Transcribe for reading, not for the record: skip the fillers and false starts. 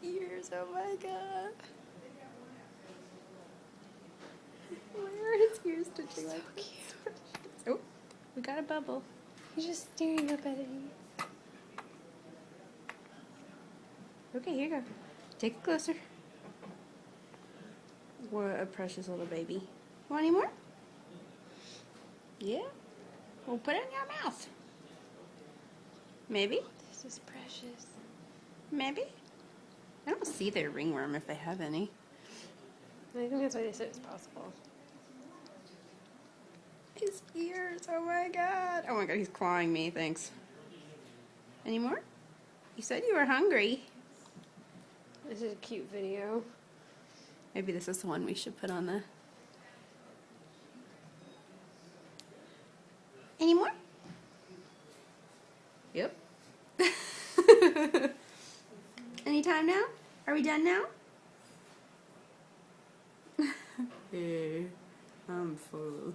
His ears, oh my god. Why are his ears touching like So cute. Oh, we got a bubble. He's just staring up at it. Okay, here you go. Take it closer. What a precious little baby. Want any more? Yeah? We'll put it in your mouth. Maybe? This is precious. Maybe? I don't see their ringworm if they have any. I think that's why they said it's possible. His ears, oh my god. Oh my god, he's clawing me, thanks. Any more? You said you were hungry. This is a cute video. Maybe this is the one we should put on the... Any more? Yep. Anytime now? Are we done now? Hey, I'm full.